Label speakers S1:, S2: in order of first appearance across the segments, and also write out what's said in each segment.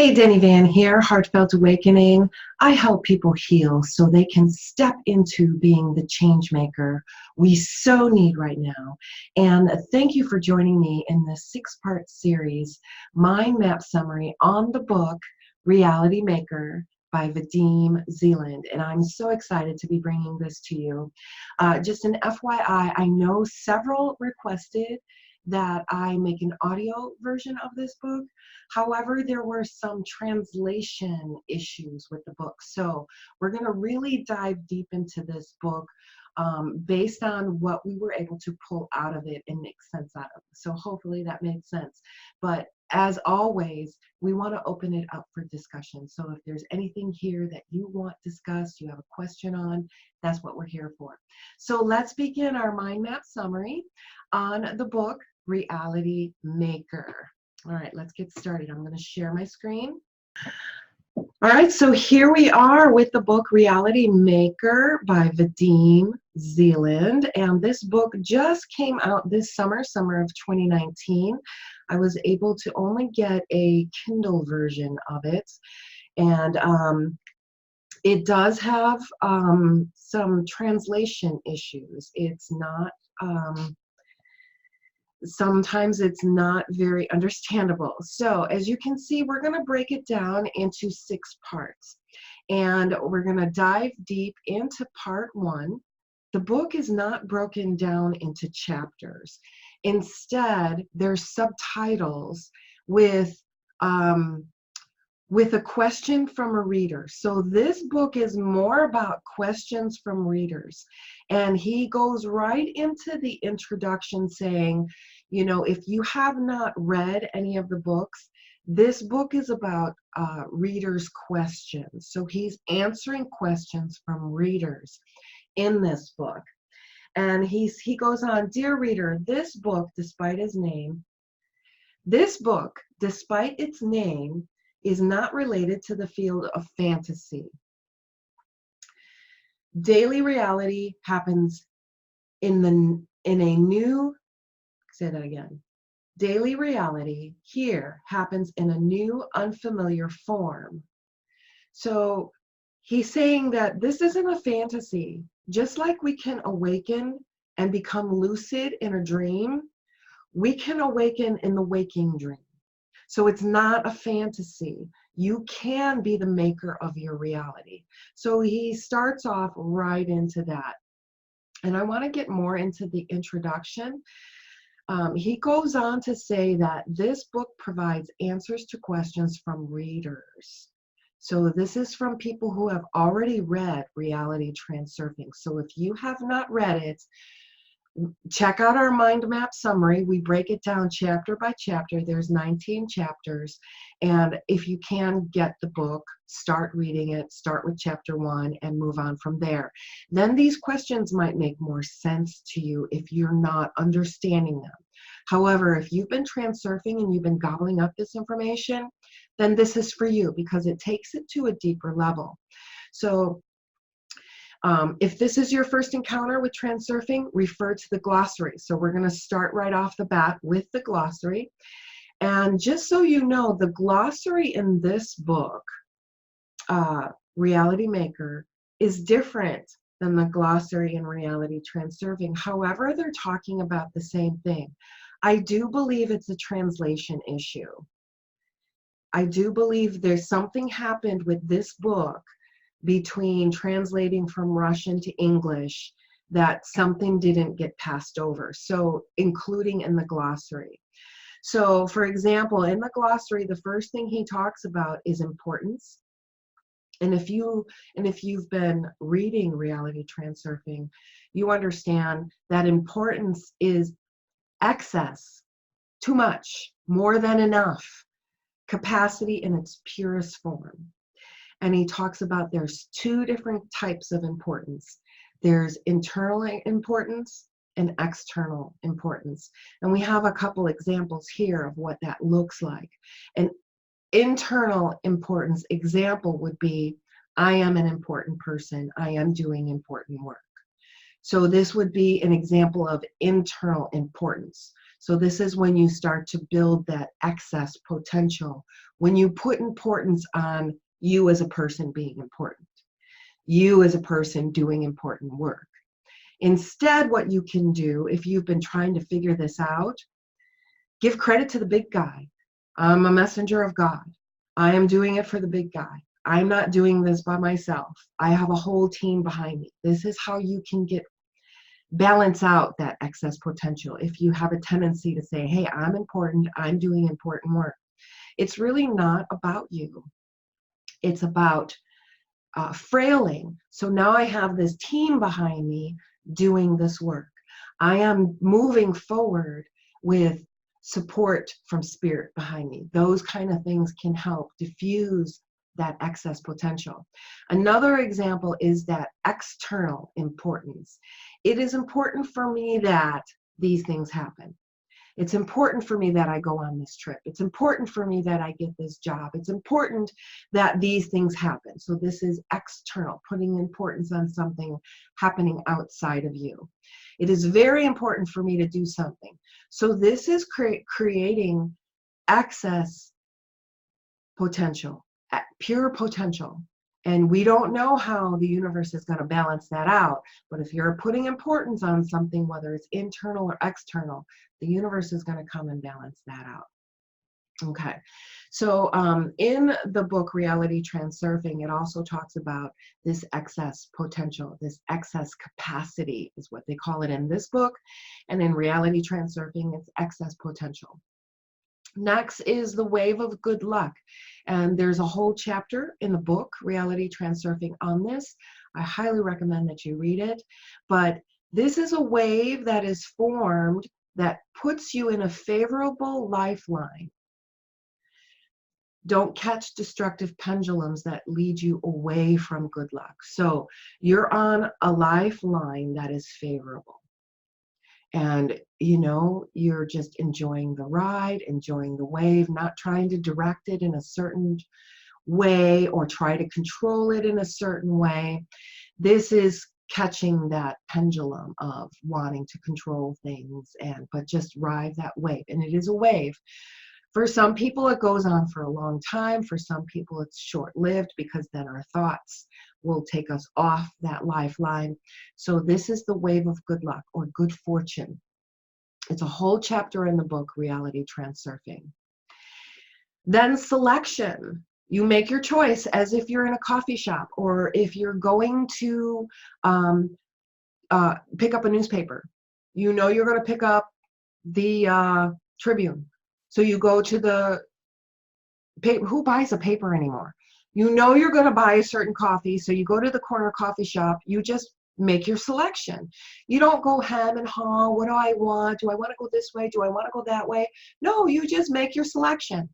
S1: Hey, Denny Van here, Heartfelt Awakening. I help people heal so they can step into being the change maker we so need right now. And thank you for joining me in this 6-part series, Mind Map Summary on the book, Reality Maker by Vadim Zeland. And I'm so excited to be bringing this to you. Just an FYI, I know several requested that I make an audio version of this book. However, there were some translation issues with the book. So we're going to really dive deep into this book based on what we were able to pull out of it and make sense out of it. So hopefully that made sense. But as always, we want to open it up for discussion. So if there's anything here that you want discussed, you have a question on, that's what we're here for. So let's begin our mind map summary on the book, Reality Maker. All right, let's get started. I'm going to share my screen. All right, so here we are with the book Reality Maker by Vadim Zeland. And this book just came out this summer of 2019. I was able to only get a Kindle version of it. And it does have some translation issues. It's not... sometimes it's not very understandable. So as you can see, we're going to break it down into 6 parts. And we're going to dive deep into part 1. The book is not broken down into chapters. Instead, there's subtitles with a question from a reader. So this book is more about questions from readers. And he goes right into the introduction saying, you know, if you have not read any of the books, this book is about readers' questions. So he's answering questions from readers in this book. And he goes on, dear reader, this book, despite its name, is not related to the field of fantasy. Daily reality happens Daily reality here happens in a new, unfamiliar form. So he's saying that this isn't a fantasy. Just like we can awaken and become lucid in a dream, we can awaken in the waking dream. So it's not a fantasy. You can be the maker of your reality. So he starts off right into that. And I want to get more into the introduction. He goes on to say that this book provides answers to questions from readers. So this is from people who have already read Reality Transurfing. So if you have not read it, check out our mind map summary. We break it down chapter by chapter. There's 19 chapters. And if you can get the book, start reading it, start with chapter 1 and move on from there. Then these questions might make more sense to you if you're not understanding them. However, if you've been transurfing and you've been gobbling up this information, then this is for you because it takes it to a deeper level. So if this is your first encounter with transurfing, refer to the glossary. So we're going to start right off the bat with the glossary. And just so you know, the glossary in this book, Reality Maker, is different than the glossary in Reality Transurfing. However, they're talking about the same thing. I do believe it's a translation issue. I do believe there's something happened with this book between translating from Russian to English that something didn't get passed over, so including in the glossary. So for example, in the glossary, the first thing he talks about is importance. And if you've been reading Reality Transurfing, you understand that importance is excess, too much, more than enough, capacity in its purest form. And he talks about there's 2 different types of importance. There's internal importance and external importance. And we have a couple examples here of what that looks like. An internal importance example would be, I am an important person. I am doing important work. So this would be an example of internal importance. So this is when you start to build that excess potential, when you put importance on you as a person being important, you as a person doing important work. Instead, what you can do, if you've been trying to figure this out, give credit to the big guy. I'm a messenger of God. I am doing it for the big guy. I'm not doing this by myself. I have a whole team behind me. This is how you can balance out that excess potential. If you have a tendency to say, hey, I'm important, I'm doing important work. It's really not about you. It's about frailing. So now I have this team behind me doing this work. I am moving forward with support from spirit behind me. Those kind of things can help diffuse that excess potential. Another example is that external importance. It is important for me that these things happen. It's important for me that I go on this trip. It's important for me that I get this job. It's important that these things happen. So this is external, putting importance on something happening outside of you. It is very important for me to do something. So this is creating excess potential, pure potential. And we don't know how the universe is going to balance that out. But if you're putting importance on something, whether it's internal or external, the universe is going to come and balance that out. Okay. So in the book, Reality Transurfing, it also talks about this excess potential, this excess capacity is what they call it in this book. And in Reality Transurfing, it's excess potential. Next is the wave of good luck. And there's a whole chapter in the book, Reality Transurfing, on this. I highly recommend that you read it. But this is a wave that is formed that puts you in a favorable lifeline. Don't catch destructive pendulums that lead you away from good luck. So you're on a lifeline that is favorable. And, you know, you're just enjoying the ride, enjoying the wave, not trying to direct it in a certain way or try to control it in a certain way. This is catching that pendulum of wanting to control things but just ride that wave. And it is a wave. For some people, it goes on for a long time. For some people, it's short-lived because then our thoughts will take us off that lifeline. So this is the wave of good luck or good fortune. It's a whole chapter in the book, Reality Transurfing. Then selection. You make your choice as if you're in a coffee shop or if you're going to pick up a newspaper. You know you're going to pick up the Tribune. So you go to the paper. Who buys a paper anymore? You know you're going to buy a certain coffee, so you go to the corner coffee shop. You just make your selection. You don't go hem and haw. What do I want? Do I want to go this way? Do I want to go that way? No, you just make your selection.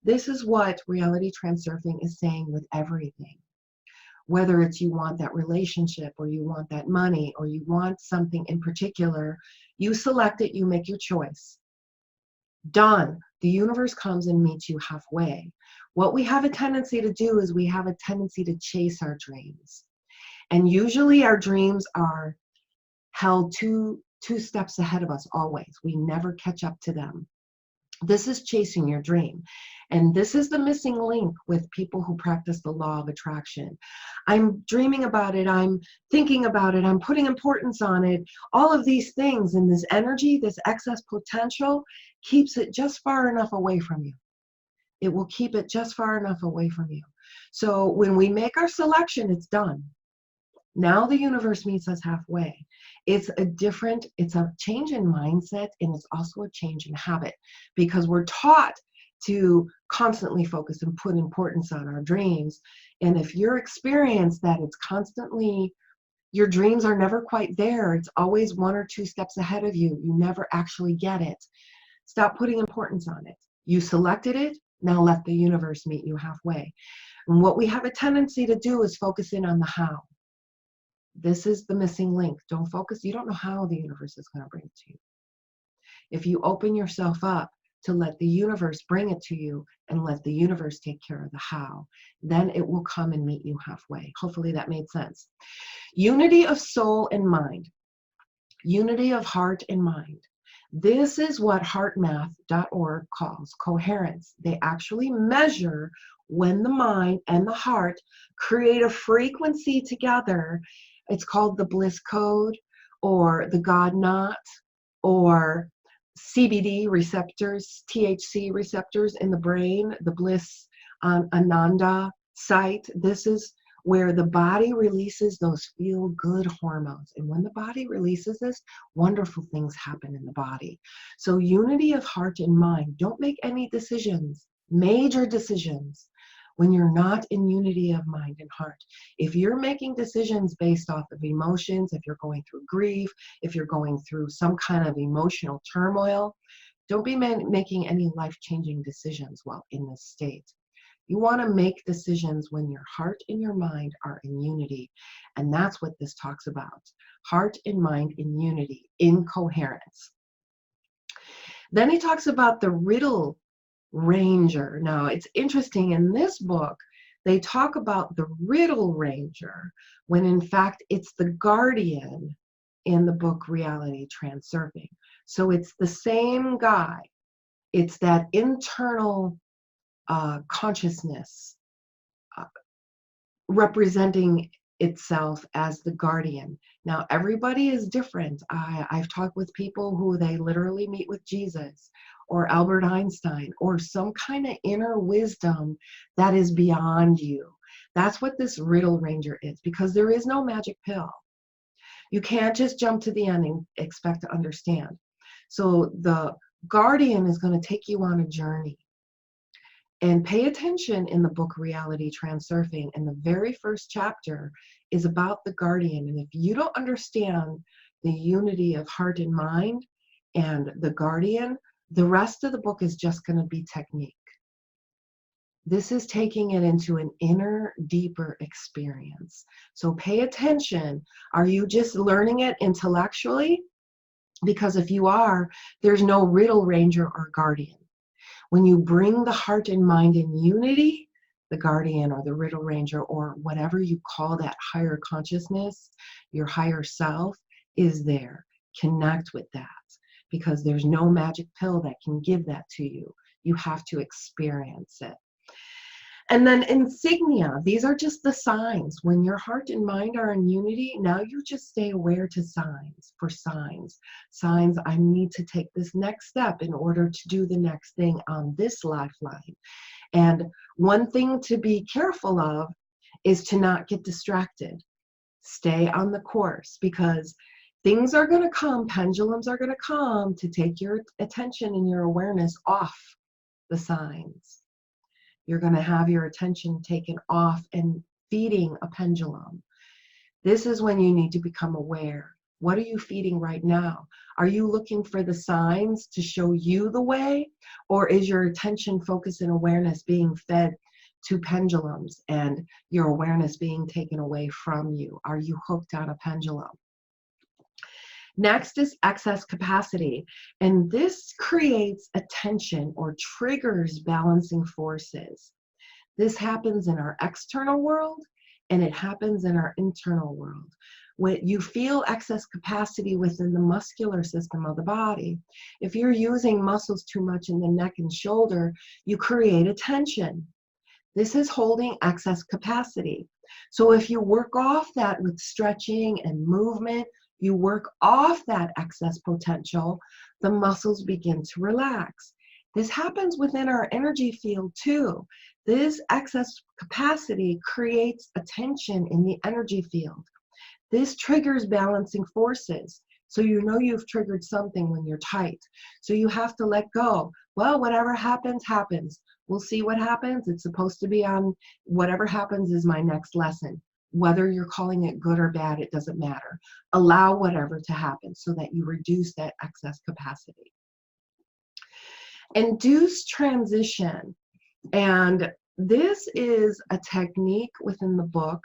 S1: This is what Reality Transurfing is saying with everything. Whether it's you want that relationship or you want that money or you want something in particular, you select it, you make your choice. Done. The universe comes and meets you halfway. What we have a tendency to do is we have a tendency to chase our dreams. And usually our dreams are held two steps ahead of us always. We never catch up to them. This is chasing your dream. And this is the missing link with people who practice the law of attraction. I'm dreaming about it. I'm thinking about it. I'm putting importance on it. All of these things and this energy, this excess potential keeps it just far enough away from you. It will keep it just far enough away from you. So when we make our selection, it's done. Now the universe meets us halfway. It's a change in mindset, and it's also a change in habit because we're taught to constantly focus and put importance on our dreams. And if your experience that it's constantly, your dreams are never quite there, it's always 1 or 2 steps ahead of you, you never actually get it, stop putting importance on it. You selected it, now let the universe meet you halfway. And what we have a tendency to do is focus in on the how. This is the missing link. Don't focus. You don't know how the universe is going to bring it to you. If you open yourself up to let the universe bring it to you and let the universe take care of the how, then it will come and meet you halfway. Hopefully that made sense. Unity of soul and mind. Unity of heart and mind. This is what heartmath.org calls coherence. They actually measure when the mind and the heart create a frequency together. It's called the bliss code or the God knot or CBD receptors, THC receptors in the brain, the bliss ananda site. This is where the body releases those feel-good hormones. And when the body releases this, wonderful things happen in the body. So unity of heart and mind. Don't make any decisions, major decisions, when you're not in unity of mind and heart. If you're making decisions based off of emotions, if you're going through grief, if you're going through some kind of emotional turmoil, don't be making any life-changing decisions while in this state. You want to make decisions when your heart and your mind are in unity. And that's what this talks about. Heart and mind in unity, in coherence. Then he talks about the riddle ranger. Now, it's interesting, in this book, they talk about the riddle ranger when in fact it's the guardian in the book Reality Transurfing. So it's the same guy. It's that internal consciousness representing itself as the guardian. Now, everybody is different. I've talked with people who they literally meet with Jesus or Albert Einstein or some kind of inner wisdom that is beyond you. That's what this riddle ranger is, because there is no magic pill. You can't just jump to the end and expect to understand. So the guardian is going to take you on a journey. And pay attention in the book Reality Transurfing. And the very first chapter is about the guardian. And if you don't understand the unity of heart and mind and the guardian, the rest of the book is just going to be technique. This is taking it into an inner, deeper experience. So pay attention. Are you just learning it intellectually? Because if you are, there's no riddle ranger or guardian. When you bring the heart and mind in unity, the guardian or the riddle ranger or whatever you call that higher consciousness, your higher self is there. Connect with that, because there's no magic pill that can give that to you. You have to experience it. And then insignia, these are just the signs. When your heart and mind are in unity, now you just stay aware to signs, for signs. Signs, I need to take this next step in order to do the next thing on this lifeline. And one thing to be careful of is to not get distracted. Stay on the course, because things are going to come, pendulums are going to come to take your attention and your awareness off the signs. You're going to have your attention taken off and feeding a pendulum. This is when you need to become aware. What are you feeding right now? Are you looking for the signs to show you the way? Or is your attention, focus, and awareness being fed to pendulums and your awareness being taken away from you? Are you hooked on a pendulum? Next is excess capacity, and this creates a tension or triggers balancing forces. This happens in our external world and it happens in our internal world. When you feel excess capacity within the muscular system of the body, if you're using muscles too much in the neck and shoulder, you create a tension. This is holding excess capacity. So if you work off that with stretching and movement, you work off that excess potential, the muscles begin to relax. This happens within our energy field too. This excess capacity creates a tension in the energy field. This triggers balancing forces. So you know you've triggered something when you're tight. So you have to let go. Well, whatever happens, happens. We'll see what happens. It's supposed to be on whatever happens is my next lesson. Whether you're calling it good or bad, it doesn't matter. Allow whatever to happen so that you reduce that excess capacity. Induced transition. And this is a technique within the book,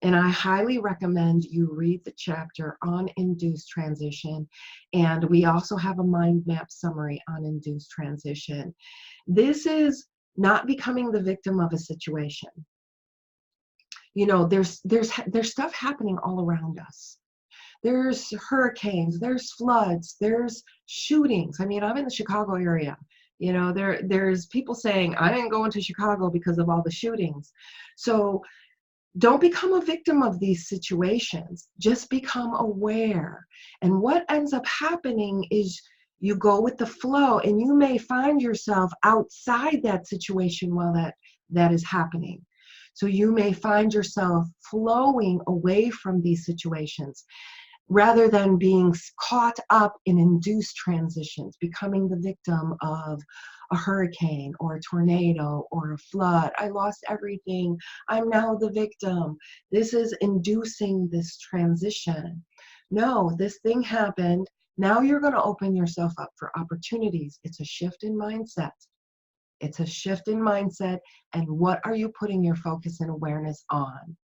S1: and I highly recommend you read the chapter on induced transition. And we also have a mind map summary on induced transition. This is not becoming the victim of a situation. You know, there's stuff happening all around us. There's hurricanes, there's floods, there's shootings. I mean, I'm in the Chicago area. You know, there's people saying, I didn't go into Chicago because of all the shootings. So don't become a victim of these situations. Just become aware. And what ends up happening is you go with the flow, and you may find yourself outside that situation while that is happening. So you may find yourself flowing away from these situations rather than being caught up in induced transitions, becoming the victim of a hurricane or a tornado or a flood. I lost everything. I'm now the victim. This is inducing this transition. No, this thing happened. Now you're going to open yourself up for opportunities. It's a shift in mindset. It's a shift in mindset. And what are you putting your focus and awareness on?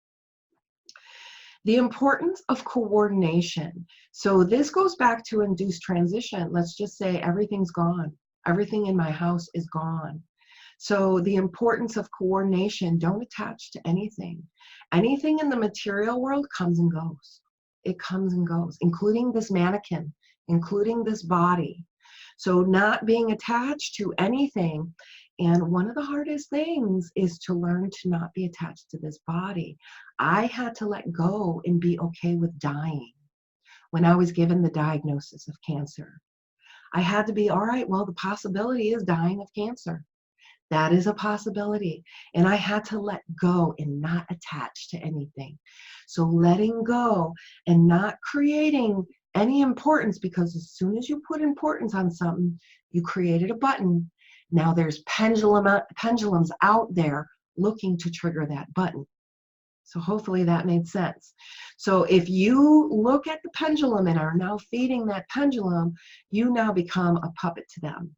S1: The importance of coordination. So this goes back to induced transition. Let's just say everything's gone. Everything in my house is gone. So the importance of coordination, don't attach to anything. Anything in the material world comes and goes. It comes and goes, including this mannequin, including this body. So not being attached to anything. And one of the hardest things is to learn to not be attached to this body. I had to let go and be okay with dying when I was given the diagnosis of cancer. I had to be, all right, well, the possibility is dying of cancer. That is a possibility. And I had to let go and not attach to anything. So letting go and not creating any importance, because as soon as you put importance on something, you created a button. Now there's pendulums out there looking to trigger that button. So hopefully that made sense. So if you look at the pendulum and are now feeding that pendulum, you now become a puppet to them.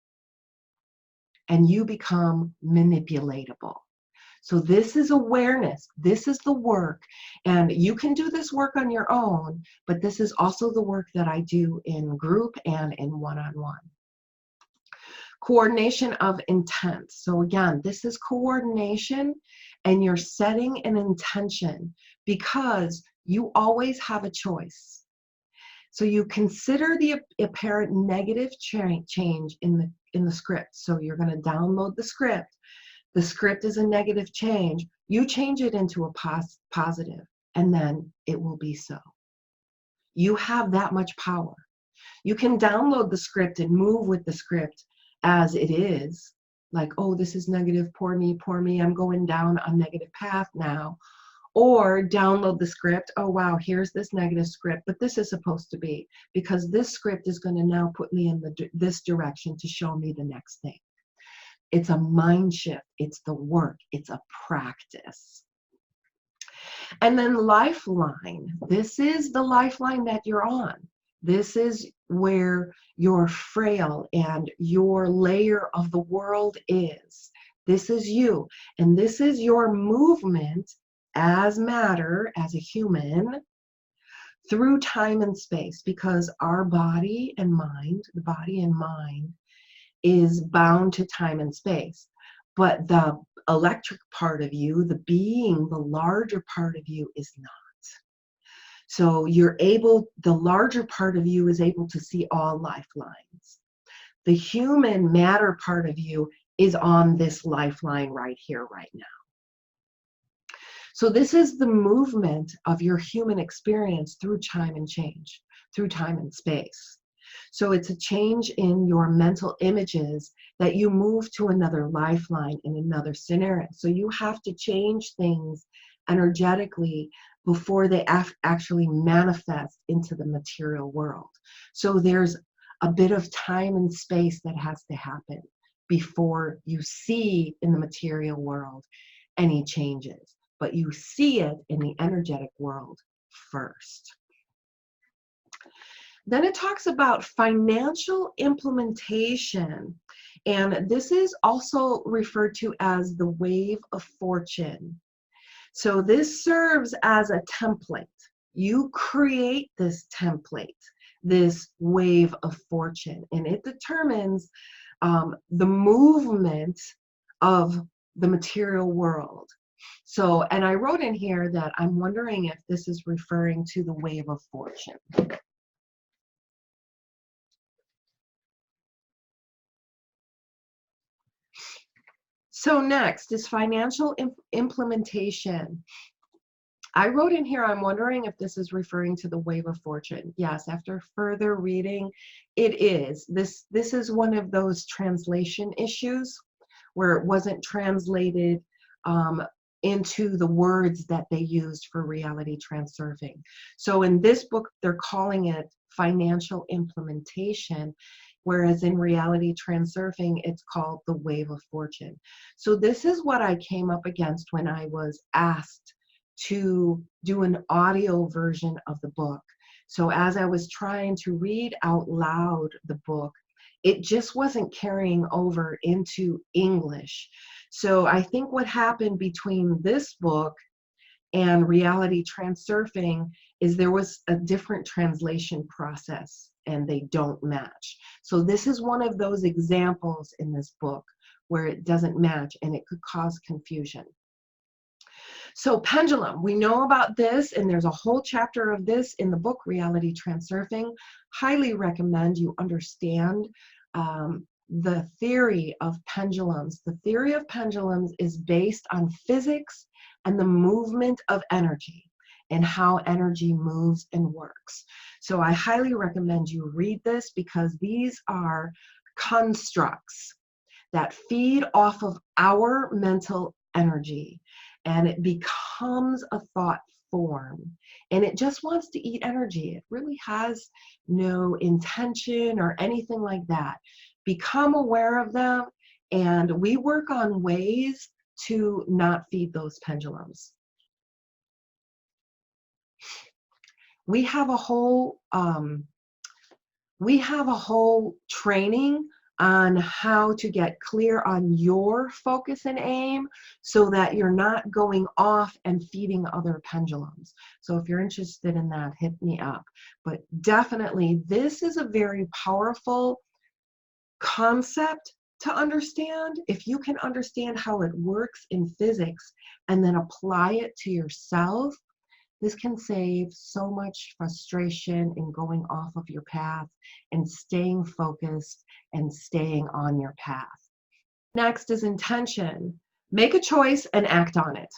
S1: And you become manipulatable. So this is awareness. This is the work. And you can do this work on your own, but this is also the work that I do in group and in one-on-one. Coordination of intent. So again, this is coordination, and you're setting an intention because you always have a choice. So you consider the apparent negative change in the script. So you're going to download the script. The script is a negative change. You change it into a positive, and then it will be so. You have that much power. You can download the script and move with the script as it is, like, oh, this is negative, poor me, I'm going down a negative path now. Or download the script, oh wow, here's this negative script, but this is supposed to be, because this script is going to now put me in this direction to show me the next thing. It's a mind shift, it's the work, it's a practice. And then lifeline. This is the lifeline that you're on. This is where your frail and your layer of the world is. This is you. And this is your movement as matter, as a human, through time and space, because our body and mind, the body and mind, is bound to time and space. But the electric part of you, the being, the larger part of you is not. So the larger part of you is able to see all lifelines. The human matter part of you is on this lifeline right here, right now. So this is the movement of your human experience through time and change, through time and space. So it's a change in your mental images that you move to another lifeline in another scenario. So you have to change things energetically before they actually manifest into the material world. So there's a bit of time and space that has to happen before you see in the material world any changes. But you see it in the energetic world first. Then it talks about financial implementation, and this is also referred to as the wave of fortune. So this serves as a template. You create this template, this wave of fortune, and it determines the movement of the material world. So, and I wrote in here that I'm wondering if this is referring to the wave of fortune. So next is financial implementation. I wrote in here, I'm wondering if this is referring to the wave of fortune. Yes, after further reading, it is. This is one of those translation issues where it wasn't translated into the words that they used for reality transurfing. So in this book, they're calling it financial implementation, whereas in reality transurfing, it's called the wave of fortune. So this is what I came up against when I was asked to do an audio version of the book. So as I was trying to read out loud the book, it just wasn't carrying over into English. So I think what happened between this book and Reality Transurfing is there was a different translation process and they don't match. So this is one of those examples in this book where it doesn't match and it could cause confusion. So pendulum, we know about this, and there's a whole chapter of this in the book, Reality Transurfing. Highly recommend you understand the theory of pendulums. The theory of pendulums is based on physics and the movement of energy and how energy moves and works. So I highly recommend you read this because these are constructs that feed off of our mental energy, and it becomes a thought form, and it just wants to eat energy. It really has no intention or anything like that. Become aware of them, and we work on ways to not feed those pendulums. We have a whole training on how to get clear on your focus and aim so that you're not going off and feeding other pendulums. So if you're interested in that, hit me up. But definitely, this is a very powerful concept to understand. If you can understand how it works in physics and then apply it to yourself, this can save so much frustration in going off of your path and staying focused and staying on your path. Next is intention. Make a choice and act on it.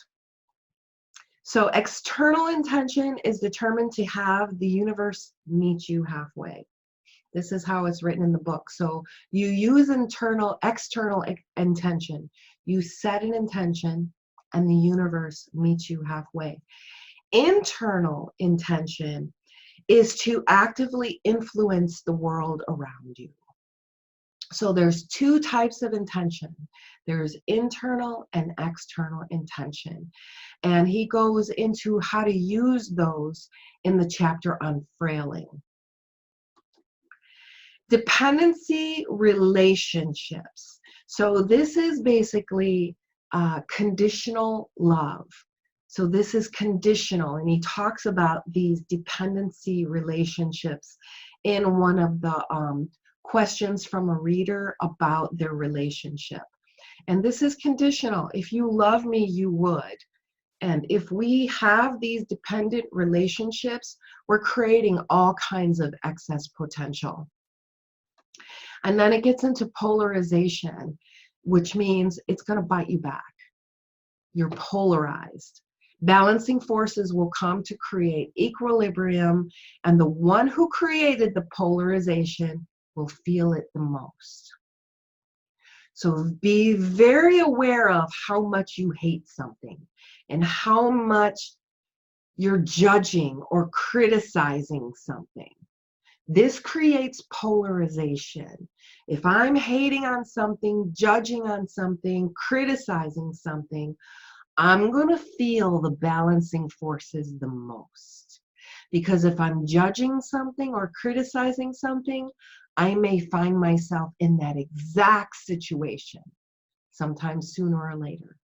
S1: So external intention is determined to have the universe meet you halfway. This is how it's written in the book. So you use external intention. You set an intention and the universe meets you halfway. Internal intention is to actively influence the world around you. So there's two types of intention. There's internal and external intention. And he goes into how to use those in the chapter on frailing. Dependency relationships. So this is basically conditional love. So this is conditional, and he talks about these dependency relationships in one of the questions from a reader about their relationship. And this is conditional. If you love me, you would. And if we have these dependent relationships, we're creating all kinds of excess potential. And then it gets into polarization, which means it's going to bite you back. You're polarized. Balancing forces will come to create equilibrium, and the one who created the polarization will feel it the most. So be very aware of how much you hate something and how much you're judging or criticizing something. This creates polarization. If I'm hating on something, judging on something, criticizing something, I'm going to feel the balancing forces the most. Because if I'm judging something or criticizing something, I may find myself in that exact situation, sometimes sooner or later.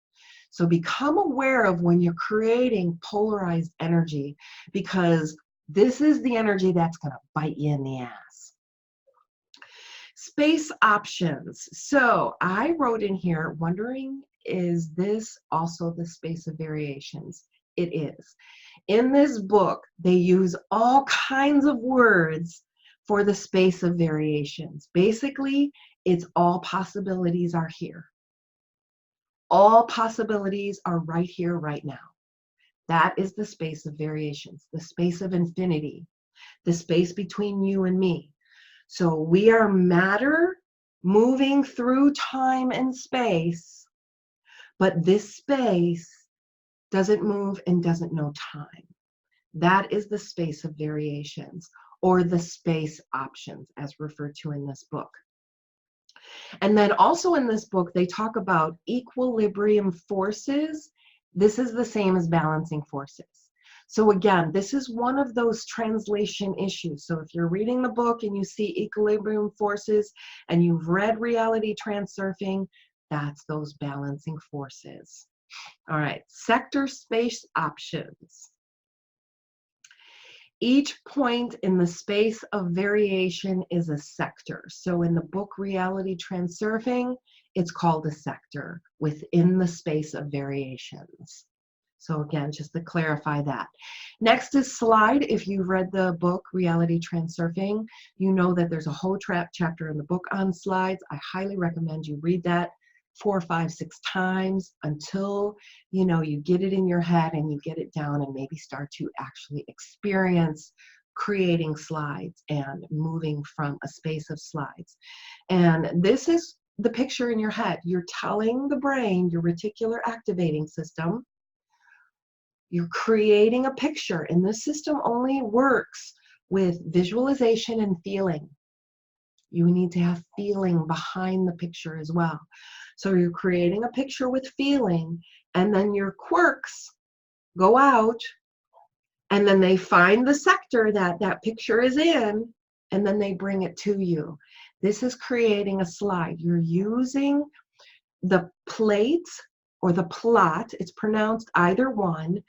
S1: So become aware of when you're creating polarized energy, because this is the energy that's going to bite you in the ass. Space options. So I wrote in here, wondering is this also the space of variations? It is. In this book, they use all kinds of words for the space of variations. Basically, it's all possibilities are here. All possibilities are right here, right now. That is the space of variations, the space of infinity, the space between you and me. So we are matter moving through time and space, but this space doesn't move and doesn't know time. That is the space of variations, or the space options as referred to in this book. And then also in this book, they talk about equilibrium forces. This is the same as balancing forces. So again, this is one of those translation issues. So if you're reading the book and you see equilibrium forces and you've read Reality Transurfing, that's those balancing forces. All right, sector space options. Each point in the space of variation is a sector. So in the book Reality Transurfing, it's called a sector within the space of variations. So again, just to clarify that. Next is slide. If you've read the book Reality Transurfing, you know that there's a whole chapter in the book on slides. I highly recommend you read that 4, 5, 6 times until you get it in your head and you get it down and maybe start to actually experience creating slides and moving from a space of slides. And this is the picture in your head. You're telling the brain, your reticular activating system, you're creating a picture, and this system only works with visualization and feeling. You need to have feeling behind the picture as well. So you're creating a picture with feeling, and then your quirks go out, and then they find the sector that that picture is in, and then they bring it to you. This is creating a slide. You're using the plate or the plot. It's pronounced either one.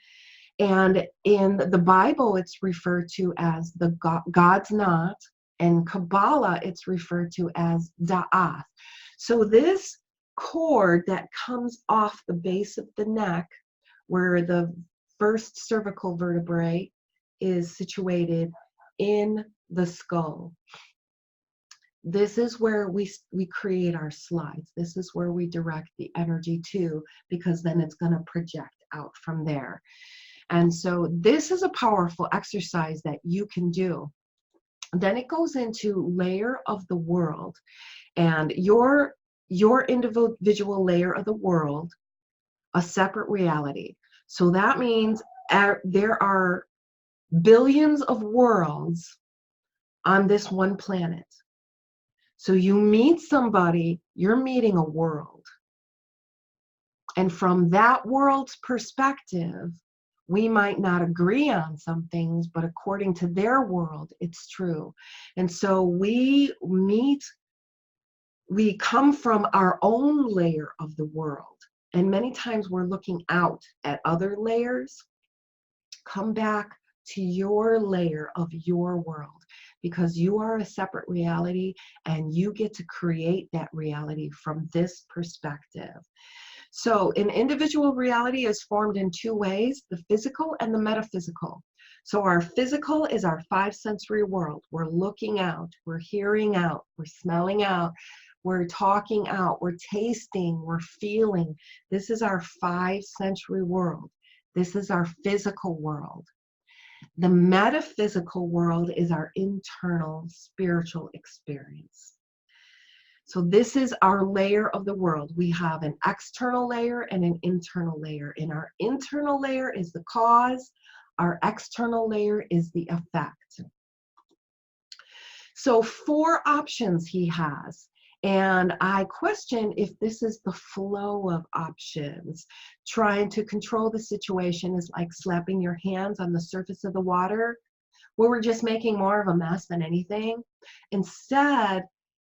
S1: And in the Bible, it's referred to as the God's knot. In Kabbalah, it's referred to as da'ath. So this cord that comes off the base of the neck, where the first cervical vertebrae is situated in the skull. This is where we create our slides. This is where we direct the energy to, because then it's going to project out from there. And so this is a powerful exercise that you can do. Then it goes into layer of the world, and your individual layer of the world, a separate reality. So that means there are billions of worlds on this one planet. So you meet somebody, you're meeting a world. And from that world's perspective, we might not agree on some things, but according to their world, it's true. And so we come from our own layer of the world. And many times we're looking out at other layers. Come back to your layer of your world, because you are a separate reality and you get to create that reality from this perspective. So an individual reality is formed in 2 ways, the physical and the metaphysical. So our physical is our 5 sensory world. We're looking out, we're hearing out, we're smelling out, we're talking out, we're tasting, we're feeling. This is our 5 sensory world. This is our physical world. The metaphysical world is our internal spiritual experience. So this is our layer of the world. We have an external layer and an internal layer. And our internal layer is the cause. Our external layer is the effect. So 4 options he has. And I question if this is the flow of options. Trying to control the situation is like slapping your hands on the surface of the water, where we're just making more of a mess than anything. Instead,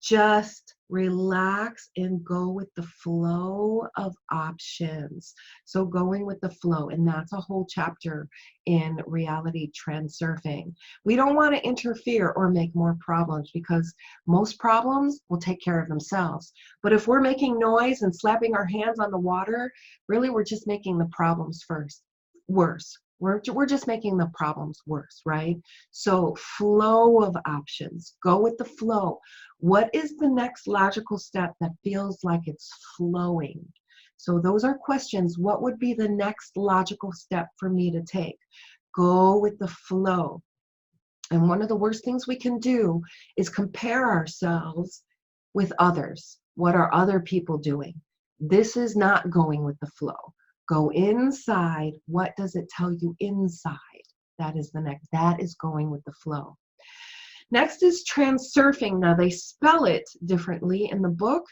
S1: just Relax and go with the flow of options. So going with the flow, and that's a whole chapter in Reality Transurfing. We don't want to interfere or make more problems, because most problems will take care of themselves. But if we're making noise and slapping our hands on the water, really we're just making the problems worse. We're just making the problems worse, right? So flow of options, go with the flow. What is the next logical step that feels like it's flowing? So those are questions. What would be the next logical step for me to take? Go with the flow. And one of the worst things we can do is compare ourselves with others. What are other people doing? This is not going with the flow. Go inside. What does it tell you inside? That is the next. That is going with the flow. Next is transurfing. Now they spell it differently in the book.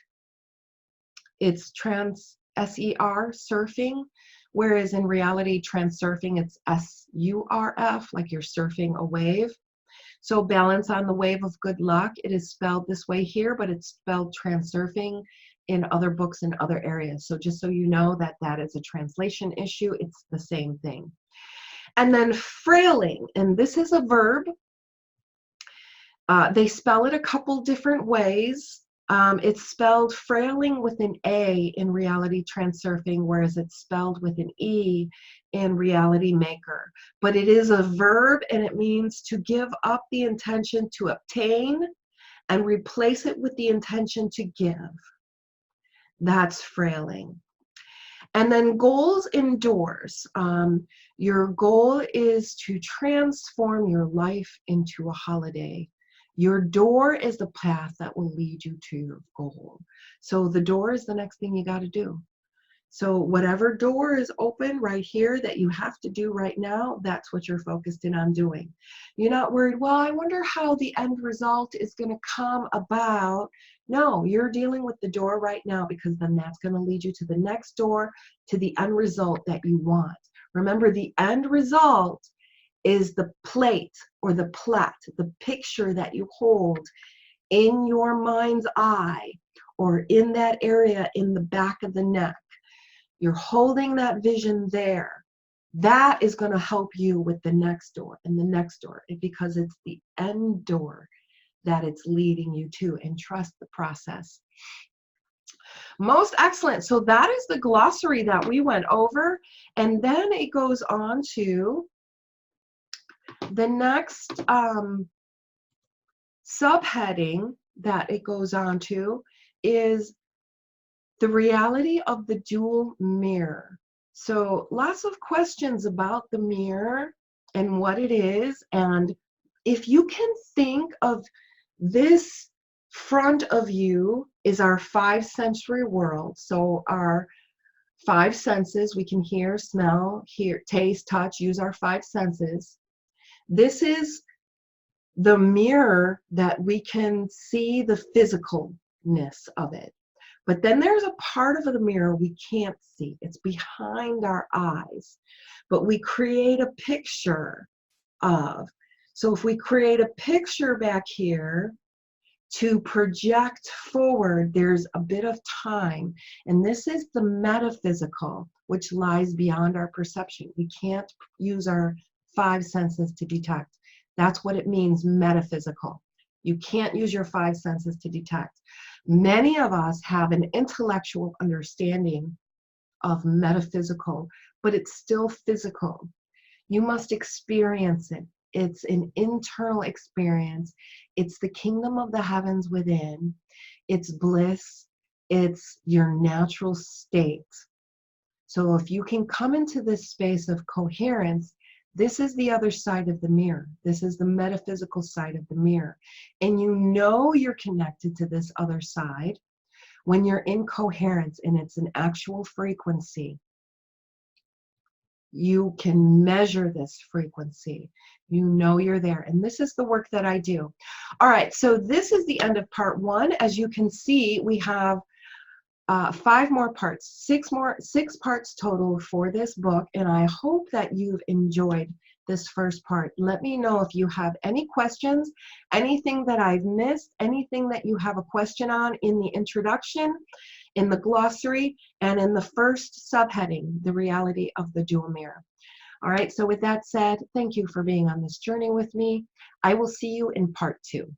S1: It's S-E-R, surfing, whereas in Reality Transurfing, it's S-U-R-F, like you're surfing a wave. So balance on the wave of good luck. It is spelled this way here, but it's spelled transurfing in other books in other areas. So just so you know that that is a translation issue, it's the same thing. And then frailing, and this is a verb. They spell it a couple different ways. It's spelled frailing with an A in Reality Transurfing, whereas it's spelled with an E in Reality Maker. But it is a verb, and it means to give up the intention to obtain and replace it with the intention to give. That's frailing. And then goals indoors. Your goal is to transform your life into a holiday. Your door is the path that will lead you to your goal. So the door is the next thing you got to do. So whatever door is open right here that you have to do right now, that's what you're focused in on doing. You're not worried, well, I wonder how the end result is going to come about. No, you're dealing with the door right now, because then that's going to lead you to the next door, to the end result that you want. Remember, the end result is the plate or the plait, the picture that you hold in your mind's eye or in that area in the back of the neck. You're holding that vision there. That is going to help you with the next door and the next door, because it's the end door that it's leading you to, and trust the process. Most excellent. So that is the glossary that we went over. And then it goes on to the next subheading that it goes on to is the reality of the dual mirror. So lots of questions about the mirror and what it is. And if you can think of this front of you is our five sensory world. So our five senses, we can hear, smell, hear, taste, touch, use our five senses. This is the mirror that we can see the physicalness of it. But then there's a part of the mirror we can't see. It's behind our eyes. But we create a picture of. So if we create a picture back here to project forward, there's a bit of time. And this is the metaphysical, which lies beyond our perception. We can't use our five senses to detect. That's what it means, metaphysical. You can't use your five senses to detect. Many of us have an intellectual understanding of metaphysical, but it's still physical. You must experience it. It's an internal experience. It's the kingdom of the heavens within. It's bliss. It's your natural state. So if you can come into this space of coherence, this is the other side of the mirror. This is the metaphysical side of the mirror. And you know you're connected to this other side when you're in coherence and it's an actual frequency. You can measure this frequency. You know you're there. And this is the work that I do. All right, so this is the end of part one. As you can see, we have 5 more parts, 6 parts total for this book, and I hope that you've enjoyed this first part. Let me know if you have any questions, anything that I've missed, anything that you have a question on in the introduction, in the glossary, and in the first subheading, the reality of the dual mirror. All right, so with that said, thank you for being on this journey with me. I will see you in part 2.